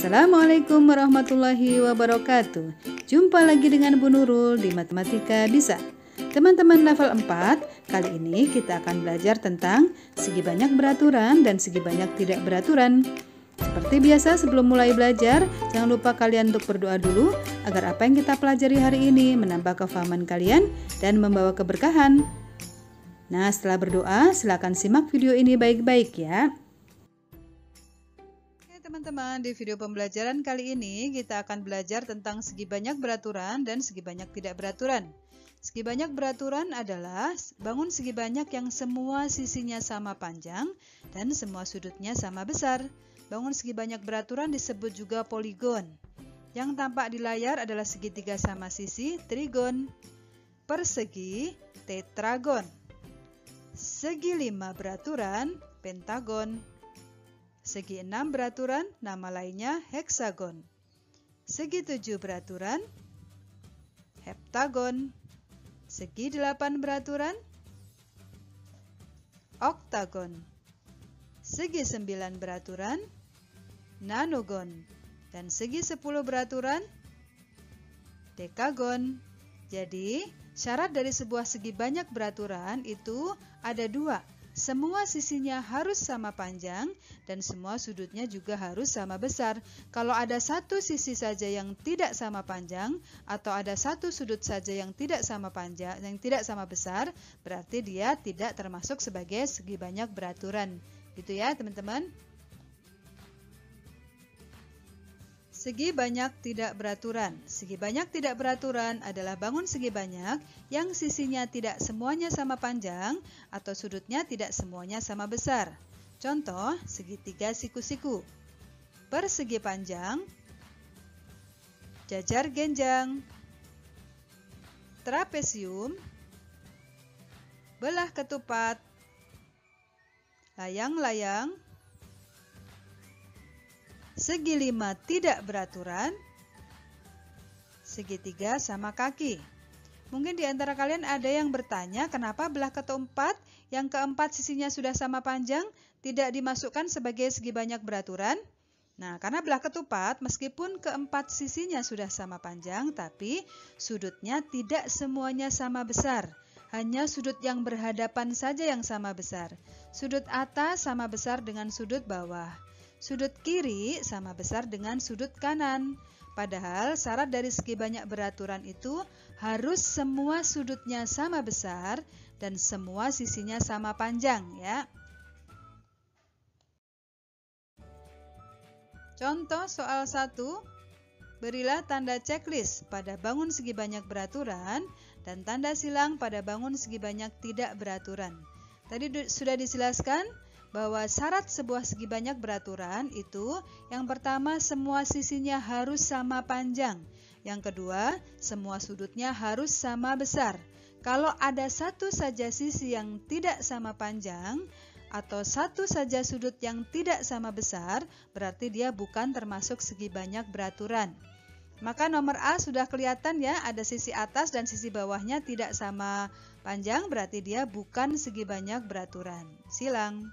Assalamualaikum warahmatullahi wabarakatuh. Jumpa lagi dengan Bu Nurul di Matematika Bisa. Teman-teman level 4, kali ini kita akan belajar tentang segi banyak beraturan dan segi banyak tidak beraturan. Seperti biasa sebelum mulai belajar, jangan lupa kalian untuk berdoa dulu agar apa yang kita pelajari hari ini menambah kefahaman kalian dan membawa keberkahan. Nah, setelah berdoa, silakan simak video ini baik-baik ya. Teman-teman, di video pembelajaran kali ini kita akan belajar tentang segi banyak beraturan dan segi banyak tidak beraturan. Segi banyak beraturan adalah bangun segi banyak yang semua sisinya sama panjang dan semua sudutnya sama besar. Bangun segi banyak beraturan disebut juga poligon. Yang tampak di layar adalah segitiga sama sisi, trigon. Persegi, tetragon. Segi 5 beraturan, pentagon. Segi 6 beraturan, nama lainnya heksagon. Segi 7 beraturan, heptagon. Segi 8 beraturan, oktagon. Segi 9 beraturan, nanogon. Dan segi 10 beraturan, dekagon. Jadi, syarat dari sebuah segi banyak beraturan itu ada dua. Semua sisinya harus sama panjang dan semua sudutnya juga harus sama besar. Kalau ada satu sisi saja yang tidak sama panjang atau ada satu sudut saja yang tidak sama panjang, yang tidak sama besar, berarti dia tidak termasuk sebagai segi banyak beraturan. Gitu ya, teman-teman. Segi banyak tidak beraturan. Segi banyak tidak beraturan adalah bangun segi banyak yang sisinya tidak semuanya sama panjang atau sudutnya tidak semuanya sama besar. Contoh, segitiga siku-siku. Persegi panjang, jajar genjang, trapesium, belah ketupat, layang-layang. Segi 5 tidak beraturan, segitiga sama kaki. Mungkin di antara kalian ada yang bertanya kenapa belah ketupat yang keempat sisinya sudah sama panjang tidak dimasukkan sebagai segi banyak beraturan? Nah, karena belah ketupat meskipun keempat sisinya sudah sama panjang, tapi sudutnya tidak semuanya sama besar. Hanya sudut yang berhadapan saja yang sama besar. Sudut atas sama besar dengan sudut bawah. Sudut kiri sama besar dengan sudut kanan. Padahal syarat dari segi banyak beraturan itu harus semua sudutnya sama besar dan semua sisinya sama panjang ya. Contoh soal 1, berilah tanda checklist pada bangun segi banyak beraturan dan tanda silang pada bangun segi banyak tidak beraturan. Tadi sudah dijelaskan bahwa syarat sebuah segi banyak beraturan itu yang pertama semua sisinya harus sama panjang. Yang kedua, semua sudutnya harus sama besar. Kalau ada satu saja sisi yang tidak sama panjang atau satu saja sudut yang tidak sama besar, berarti dia bukan termasuk segi banyak beraturan. Maka nomor A sudah kelihatan ya, ada sisi atas dan sisi bawahnya tidak sama panjang, berarti dia bukan segi banyak beraturan. Silang.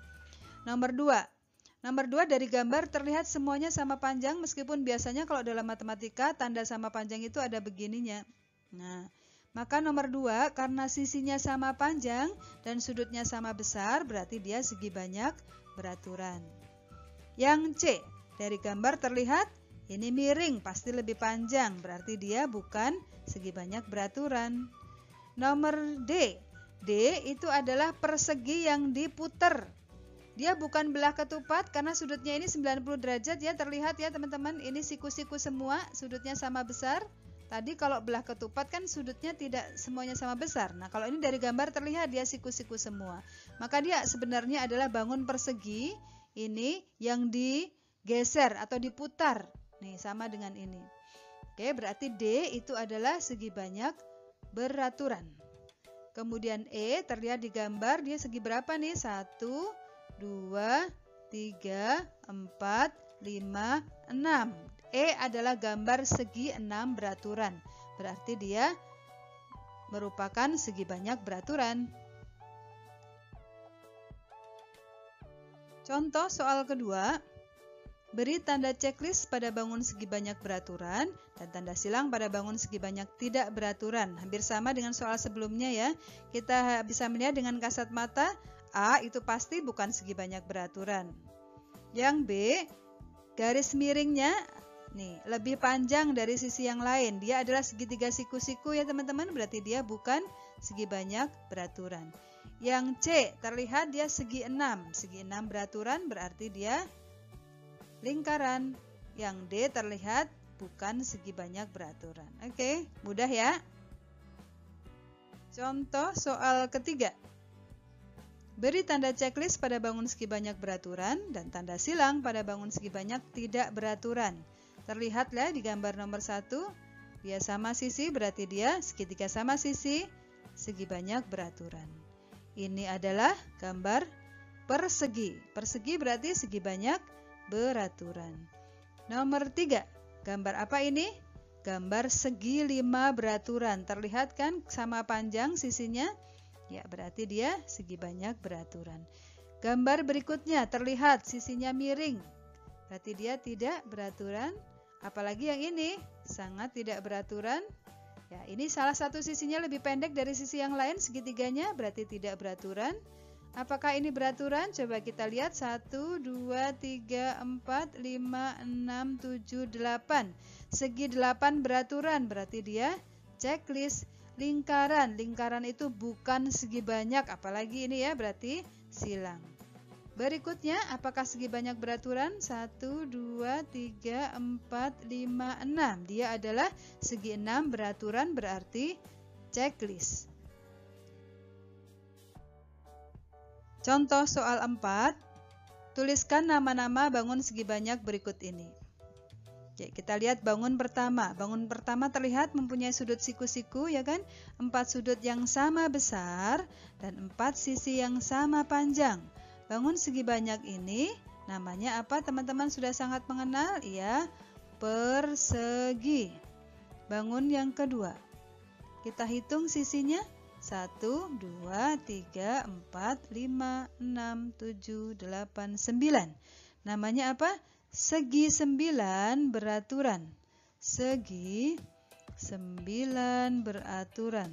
Nomor 2 dari gambar terlihat semuanya sama panjang meskipun biasanya kalau dalam matematika tanda sama panjang itu ada begininya. Nah, maka nomor 2 karena sisinya sama panjang dan sudutnya sama besar berarti dia segi banyak beraturan. Yang C, dari gambar terlihat ini miring pasti lebih panjang berarti dia bukan segi banyak beraturan. Nomor D itu adalah persegi yang diputer. Dia bukan belah ketupat karena sudutnya ini 90 derajat ya, terlihat ya teman-teman, ini siku-siku semua, sudutnya sama besar. Tadi kalau belah ketupat kan sudutnya tidak semuanya sama besar. Nah, kalau ini dari gambar terlihat dia siku-siku semua. Maka dia sebenarnya adalah bangun persegi ini yang digeser atau diputar. Nih, sama dengan ini. Oke, berarti D itu adalah segi banyak beraturan. Kemudian E terlihat di gambar dia segi berapa nih? 1, 2, 3, 4, 5, 6. E adalah gambar segi 6 beraturan. Berarti dia merupakan segi banyak beraturan. Contoh soal kedua, Beri tanda checklist pada bangun segi banyak beraturan dan tanda silang pada bangun segi banyak tidak beraturan. Hampir sama dengan soal sebelumnya ya. Kita bisa melihat dengan kasat mata, A itu pasti bukan segi banyak beraturan. Yang B, garis miringnya nih lebih panjang dari sisi yang lain. Dia adalah segitiga siku-siku ya teman-teman, berarti dia bukan segi banyak beraturan. Yang C, terlihat dia segi 6. Segi 6 beraturan berarti dia lingkaran. Yang D terlihat bukan segi banyak beraturan. Oke, mudah ya. Contoh soal ketiga. Beri tanda checklist pada bangun segi banyak beraturan dan tanda silang pada bangun segi banyak tidak beraturan. Terlihatlah di gambar nomor 1, dia sama sisi berarti dia segitiga sama sisi, segi banyak beraturan. Ini adalah gambar persegi. Persegi berarti segi banyak beraturan. Nomor 3, gambar apa ini? Gambar segi 5 beraturan. Terlihat kan sama panjang sisinya? Ya, berarti dia segi banyak beraturan. Gambar berikutnya terlihat sisinya miring. Berarti dia tidak beraturan. Apalagi yang ini sangat tidak beraturan. Ya, ini salah satu sisinya lebih pendek dari sisi yang lain, segitiganya berarti tidak beraturan. Apakah ini beraturan? Coba kita lihat 1, 2, 3, 4, 5, 6, 7, 8. Segi 8 beraturan berarti dia checklist. Lingkaran, lingkaran itu bukan segi banyak, apalagi ini ya berarti silang. Berikutnya, apakah segi banyak beraturan? 1, 2, 3, 4, 5, 6. Dia adalah segi 6 beraturan berarti checklist. Contoh soal 4, tuliskan nama-nama bangun segi banyak berikut ini. Oke, kita lihat bangun pertama. Bangun pertama terlihat mempunyai sudut siku-siku ya kan? 4 sudut yang sama besar dan 4 sisi yang sama panjang. Bangun segi banyak ini namanya apa teman-teman sudah sangat mengenal? Ya, persegi. Bangun yang kedua. Kita hitung sisinya. 1, 2, 3, 4, 5, 6, 7, 8, 9. Namanya apa? Segi 9 beraturan. Segi 9 beraturan.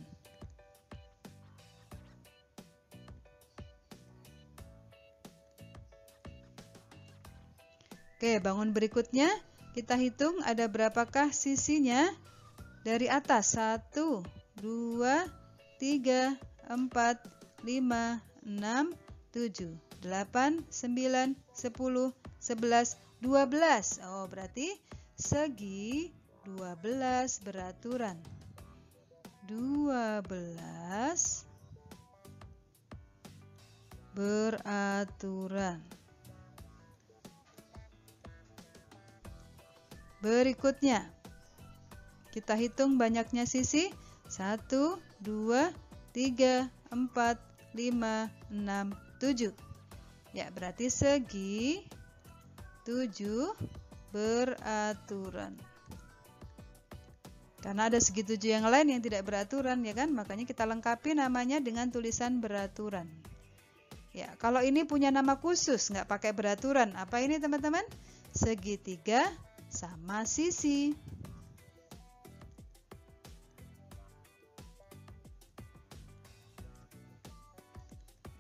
Oke, bangun berikutnya kita hitung ada berapakah sisinya dari atas. 1, 2, 3, 4, 5, 6, 7, 8, 9, 10, 11, 12. Oh, berarti segi 12 beraturan. 12 beraturan. Berikutnya, kita hitung banyaknya sisi. 1, 2, 3, 4, 5, 6, 7. Ya, berarti segi 7 beraturan. Karena ada segi 7 yang lain yang tidak beraturan ya kan, makanya kita lengkapi namanya dengan tulisan beraturan. Ya, kalau ini punya nama khusus nggak pakai beraturan, apa ini teman-teman? Segitiga sama sisi.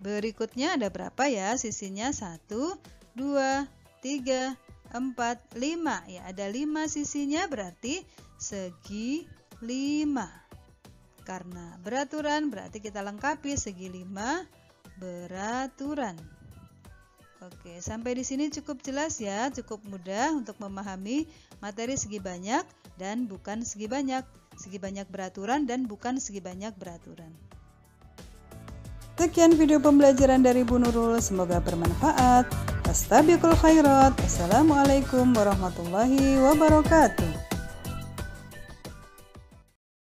Berikutnya ada berapa ya sisinya? 1, 2, 3, 4, 5. Ya, ada 5 sisinya berarti segi 5. Karena beraturan berarti kita lengkapi segi 5 beraturan. Oke, sampai di sini cukup jelas ya, cukup mudah untuk memahami materi segi banyak dan bukan segi banyak, segi banyak beraturan dan bukan segi banyak beraturan. Sekian video pembelajaran dari Bu Nurul, semoga bermanfaat. Fastabiqul khairat. Assalamualaikum warahmatullahi wabarakatuh.